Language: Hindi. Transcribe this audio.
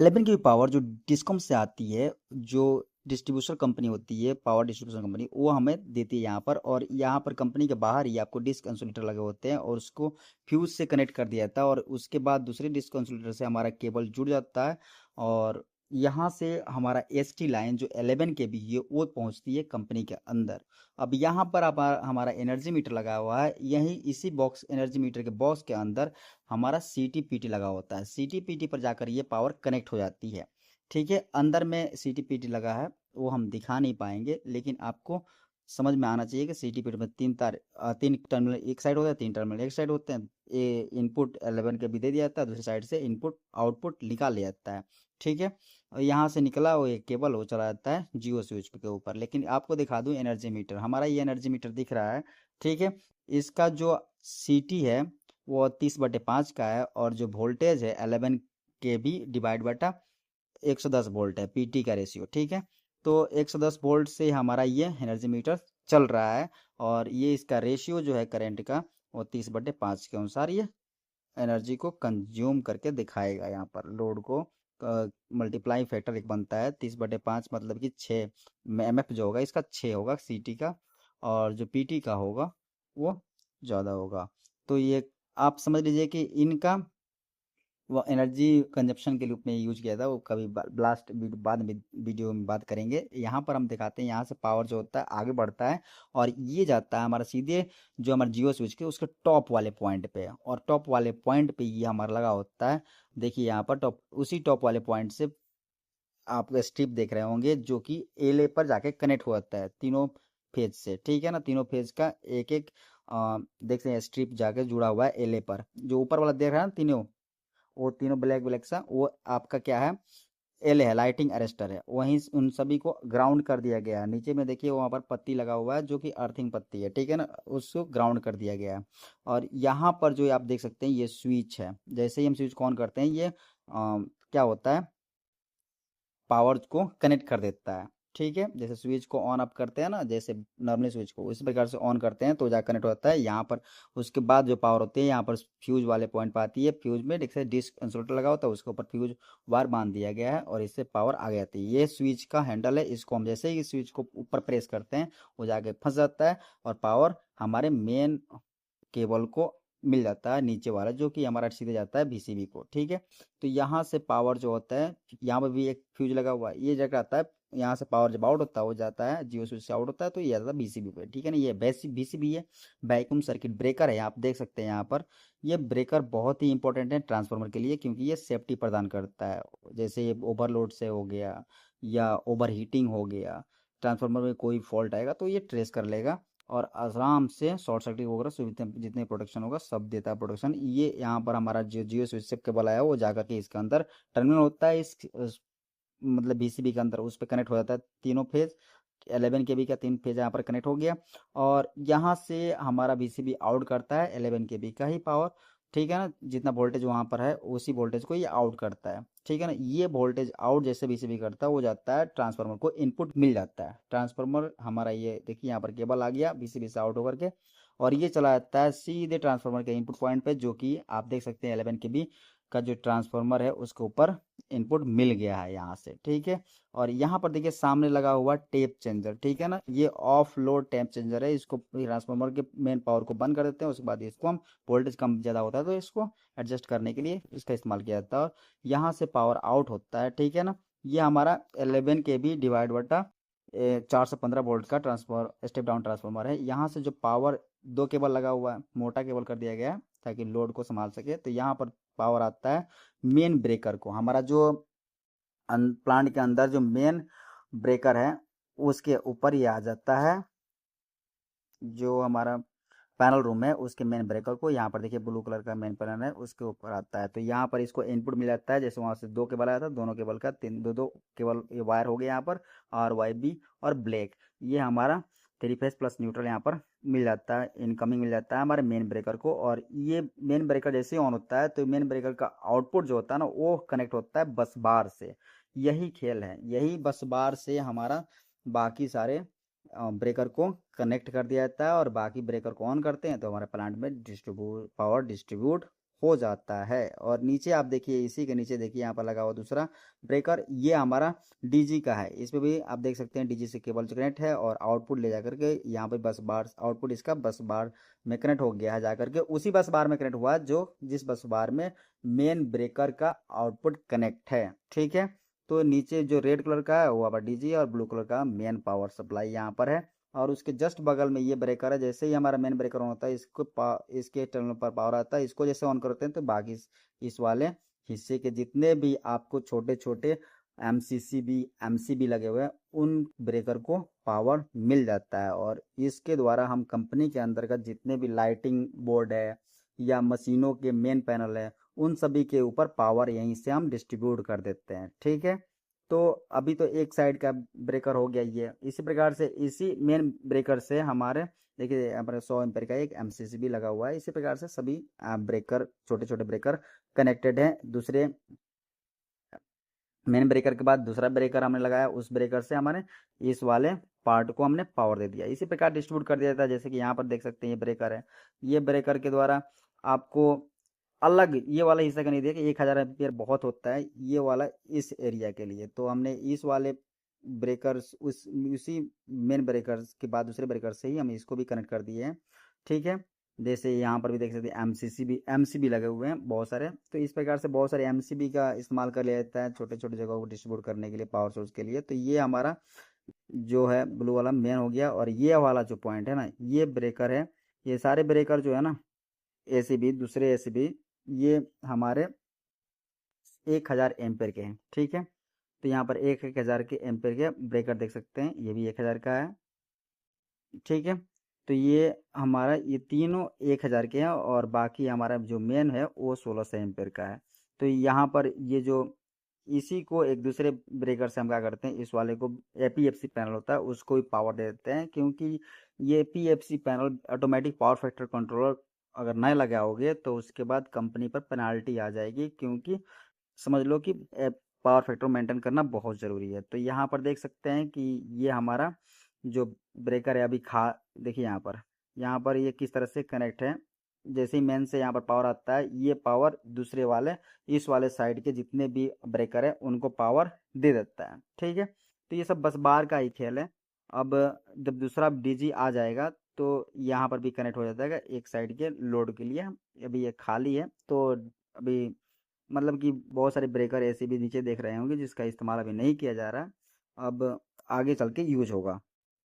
11 की पावर जो डिस्कॉम से आती है, जो डिस्ट्रीब्यूशन कंपनी होती है, पावर डिस्ट्रीब्यूशन कंपनी, वो हमें देती है यहाँ पर। और यहाँ पर कंपनी के बाहर ही आपको डिस्क इंसुलेटर लगे होते हैं और उसको फ्यूज से कनेक्ट कर दिया जाता है और उसके बाद दूसरे डिस्क इंसुलेटर से हमारा केबल जुड़ जाता है। और यहाँ से हमारा एसटी लाइन जो 11 के भी है वो पहुँचती है कंपनी के अंदर। अब यहाँ पर हमारा एनर्जी मीटर लगा हुआ है, यही इसी बॉक्स एनर्जी मीटर के बॉक्स के अंदर हमारा CTPT लगा होता है। CTPT पर जाकर ये पावर कनेक्ट हो जाती है। ठीक है, अंदर में CTPT लगा है, वो हम दिखा नहीं पाएंगे, लेकिन आपको समझ में आना चाहिए कि CTPT में तीन टर्मिनल एक साइड होता है, तीन टर्मिनल एक साइड होते हैं। ये इनपुट 11 के भी दे दिया जाता है, दूसरी साइड से इनपुट आउटपुट निकाल लिया जाता है। ठीक है, और यहाँ से निकला वो एक केबल वो चला जाता है जियो स्विच के ऊपर। लेकिन आपको दिखा दूं एनर्जी मीटर, हमारा ये एनर्जी मीटर दिख रहा है। ठीक है, इसका जो CT है वो 30/5 का है और जो वोल्टेज है 11 kV/110 वोल्ट है, PT का रेशियो। ठीक है, तो 110 वोल्ट से हमारा ये एनर्जी मीटर चल रहा है और ये इसका रेशियो जो है करंट का वो 30/5 के अनुसार ये एनर्जी को कंज्यूम करके दिखाएगा। यहाँ पर लोड को मल्टीप्लाई फैक्टर एक बनता है 30/5, मतलब कि 6 MF जो होगा इसका 6 होगा CT का, और जो PT का होगा वो ज़्यादा होगा। तो ये आप समझ लीजिए कि इनका वो एनर्जी कंजप्शन के रूप में यूज किया था। वो कभी ब्लास्ट बाद में वीडियो में बात करेंगे। यहाँ पर हम दिखाते हैं यहाँ से पावर जो होता है आगे बढ़ता है और ये जाता है हमारा सीधे जो हमारा जियो स्विच के उसके टॉप वाले पॉइंट पे, और टॉप वाले पॉइंट पे ये हमारा लगा होता है। देखिए यहाँ पर टॉप, उसी टॉप वाले पॉइंट से आप स्ट्रिप देख रहे होंगे जो कि एले पर जाके कनेक्ट हो जाता है तीनों फेज से। ठीक है ना, तीनों फेज का एक एक देख सकते हैं स्ट्रिप जाके जुड़ा हुआ है एले पर। जो ऊपर वाला देख रहे हैं ना तीनों, वो तीनों ब्लैक ब्लैक सा, वो आपका क्या है, एल है, लाइटिंग अरेस्टर है। वहीं उन सभी को ग्राउंड कर दिया गया है। नीचे में देखिए वहाँ पर पत्ती लगा हुआ है जो कि अर्थिंग पत्ती है। ठीक है ना, उसको ग्राउंड कर दिया गया है। और यहाँ पर जो आप देख सकते हैं ये स्विच है, जैसे ही हम स्विच को ऑन करते हैं ये क्या होता है, पावर को कनेक्ट कर देता है। ठीक है, जैसे स्विच को ऑन अप करते हैं ना, जैसे नॉर्मली स्विच को इस प्रकार से ऑन करते हैं तो जा कनेक्ट होता है यहाँ पर। उसके बाद जो पावर होती है यहाँ पर फ्यूज वाले पॉइंट पर आती है। फ्यूज में जैसे डिस्क इंसुलेटर लगा होता है उसके ऊपर फ्यूज वार बांध दिया गया है और इससे पावर आगे आती है। ये स्विच का हैंडल है, इसको हम जैसे ही स्विच को ऊपर प्रेस करते हैं वो जाके फंस जाता है और पावर हमारे मेन केबल को मिल जाता है नीचे वाला, जो कि हमारा सीधे जाता है VCB को। ठीक है, तो यहाँ से पावर जो होता है, यहाँ पर भी एक फ्यूज लगा हुआ है, ये जगह आता है। यहाँ से पावर जब आउट होता है वो जाता है जियो स्विच से आउट होता है तो ये जाता है VCB पे। ठीक है ना, ये बेसिक VCB है, वैक्यूम सर्किट ब्रेकर है। आप देख सकते हैं यहाँ पर ये ब्रेकर बहुत ही इंपॉर्टेंट है ट्रांसफार्मर के लिए, क्योंकि ये सेफ्टी प्रदान करता है। जैसे ये ओवरलोड से हो गया या ओवर हीटिंग हो गया, ट्रांसफार्मर में कोई फॉल्ट आएगा तो ये ट्रेस कर लेगा और आराम से शॉर्ट सर्किट वगैरह जितने जितने प्रोटेक्शन होगा सब देता है प्रोटेक्शन। ये यहाँ पर हमारा जो जियो स्विच से केबल आया है वो जाकर के इसके अंदर टर्मिनल होता है, मतलब VCB के अंदर उस पर कनेक्ट हो जाता है तीनों फेज। 11 kV का 3 फेज यहाँ पर कनेक्ट हो गया और यहाँ से हमारा VCB आउट करता है 11 kV का ही पावर। ठीक है ना, जितना वोल्टेज वहाँ पर है उसी वोल्टेज को ये आउट करता है। ठीक है ना, ये वोल्टेज आउट जैसे VCB करता है वो जाता है ट्रांसफार्मर को, इनपुट मिल जाता है। ट्रांसफार्मर हमारा ये देखिए यहाँ पर केबल आ गया VCB से आउट होकर के और ये चला जाता है सीधे ट्रांसफार्मर के इनपुट पॉइंट पे, जो कि आप देख सकते हैं 11 kV का जो ट्रांसफार्मर है उसके ऊपर इनपुट मिल गया है यहाँ से। ठीक है, और यहाँ पर देखिए सामने लगा हुआ टेप चेंजर। ठीक है ना, ये ऑफ लोड टेप चेंजर है, इसको ट्रांसफार्मर के मेन पावर को बंद कर देते हैं, उसके बाद इसको हम वोल्टेज कम ज़्यादा होता है तो इसको एडजस्ट करने के लिए इसका इस्तेमाल किया जाता है और यहाँ से पावर आउट होता है। ठीक है ना, ये हमारा 11 kV डिवाइड बटा 415 वोल्ट का ट्रांसफॉर स्टेप डाउन ट्रांसफार्मर है। यहाँ से जो पावर, दो केबल लगा हुआ है, मोटा केबल कर दिया गया है ताकि लोड को संभाल सके। तो यहाँ पर पावर आता है मेन ब्रेकर को, हमारा जो प्लांट के अंदर जो मेन ब्रेकर है उसके ऊपर ये आ जाता है। जो हमारा पैनल रूम है उसके मेन ब्रेकर को, यहाँ पर देखिए ब्लू कलर का मेन पैनल है उसके ऊपर आता है। तो यहाँ पर इसको इनपुट मिल जाता है, जैसे वहाँ से दो केबल आया था, दोनों केबल का तीन दो दो केबल ये वायर हो गया यहाँ पर, RYB और ब्लैक, ये हमारा 3 फेज प्लस न्यूट्रल यहाँ पर मिल जाता है, इनकमिंग मिल जाता है हमारे मेन ब्रेकर को। और ये मेन ब्रेकर जैसे ही ऑन होता है तो मेन ब्रेकर का आउटपुट जो होता है ना वो कनेक्ट होता है बस बार से। यही खेल है, यही बस बार से हमारा बाकी सारे ब्रेकर को कनेक्ट कर दिया जाता है और बाकी ब्रेकर को ऑन करते हैं तो हमारे प्लांट में पावर डिस्ट्रीब्यूट हो जाता है। और नीचे आप देखिए, इसी के नीचे देखिए यहाँ पर लगा हुआ दूसरा ब्रेकर, ये हमारा डीजी का है। इस पे भी आप देख सकते हैं डीजी से केबल कनेक्ट है और आउटपुट ले जाकर के यहाँ पे बस बार, आउटपुट इसका बस बार में कनेक्ट हो गया है, जाकर के उसी बस बार में कनेक्ट हुआ है जो जिस बस बार में मेन ब्रेकर का आउटपुट कनेक्ट है। ठीक है, तो नीचे जो रेड कलर का है वो हमारा डीजी और ब्लू कलर का मेन पावर सप्लाई यहाँ पर है। और उसके जस्ट बगल में ये ब्रेकर है। जैसे ही हमारा मेन ब्रेकर ऑन होता है, इसके टर्मिनल पर पावर आता है, इसको जैसे ऑन करते हैं तो बाकी इस वाले हिस्से के जितने भी आपको छोटे छोटे एमसीसीबी एमसीबी लगे हुए हैं उन ब्रेकर को पावर मिल जाता है। और इसके द्वारा हम कंपनी के अंदर का जितने भी लाइटिंग बोर्ड है या मशीनों के मेन पैनल है उन सभी के ऊपर पावर यहीं से हम डिस्ट्रीब्यूट कर देते हैं। ठीक है, तो अभी तो एक साइड का ब्रेकर हो गया ये। इसी प्रकार से इसी मेन ब्रेकर से हमारे देखिए यहाँ पर 100 एम्पेयर का एक एमसीसी भी लगा हुआ है। इसी प्रकार से सभी ब्रेकर, छोटे छोटे ब्रेकर कनेक्टेड हैं। दूसरे मेन ब्रेकर के बाद दूसरा ब्रेकर हमने लगाया, उस ब्रेकर से हमारे इस वाले पार्ट को हमने पावर दे दिया। इसी प्रकार डिस्ट्रीब्यूट कर दिया जाता है। जैसे कि यहाँ पर देख सकते हैं ये ब्रेकर है, ये ब्रेकर के द्वारा आपको अलग ये वाला हिस्सा का नहीं दिया कि 1000 एम्पियर बहुत होता है, ये वाला इस एरिया के लिए। तो हमने इस वाले ब्रेकर्स उसी मेन ब्रेकर्स के बाद दूसरे ब्रेकर से ही हम इसको भी कनेक्ट कर दिए हैं। ठीक है, जैसे यहाँ पर भी देख सकते हैं एमसीबी लगे हुए हैं बहुत सारे। तो इस प्रकार से बहुत सारे एमसीबी का इस्तेमाल कर लिया जाता है छोटे छोटे जगहों को डिस्ट्रीब्यूट करने के लिए पावर सोर्स के लिए। तो ये हमारा जो है ब्लू वाला मेन हो गया। और ये वाला जो पॉइंट है ना, ये ब्रेकर है। ये सारे ब्रेकर जो है ना, एसीबी दूसरे एसीबी, ये हमारे 1000 एम्पेयर के हैं। ठीक है, तो यहाँ पर 1000 के एम्पेयर के ब्रेकर देख सकते हैं, ये भी 1000 का है। ठीक है, तो ये हमारा ये तीनों 1000 के हैं और बाकी हमारा जो मेन है वो 1600 एम्पेयर का है। तो यहाँ पर ये जो इसी को एक दूसरे ब्रेकर से हम क्या करते हैं, इस वाले को एपीएफसी पैनल होता है उसको भी पावर दे देते हैं। क्योंकि ये APFC panel automatic power factor controller अगर नहीं लगाओगे तो उसके बाद कंपनी पर पेनाल्टी आ जाएगी। क्योंकि समझ लो कि पावर फैक्टर मेंटेन करना बहुत ज़रूरी है। तो यहाँ पर देख सकते हैं कि ये हमारा जो ब्रेकर है अभी देखिए यहाँ पर ये किस तरह से कनेक्ट है। जैसे ही मेन से यहाँ पर पावर आता है, ये पावर दूसरे वाले इस वाले साइड के जितने भी ब्रेकर है उनको पावर दे देता है। ठीक है, तो ये सब बस बार का ही खेल है। अब जब दूसरा डीजी आ जाएगा तो यहाँ पर भी कनेक्ट हो जाता है एक साइड के लोड के लिए। अभी ये खाली है तो अभी मतलब कि बहुत सारे ब्रेकर ऐसे भी नीचे देख रहे होंगे जिसका इस्तेमाल अभी नहीं किया जा रहा, अब आगे चल के यूज होगा।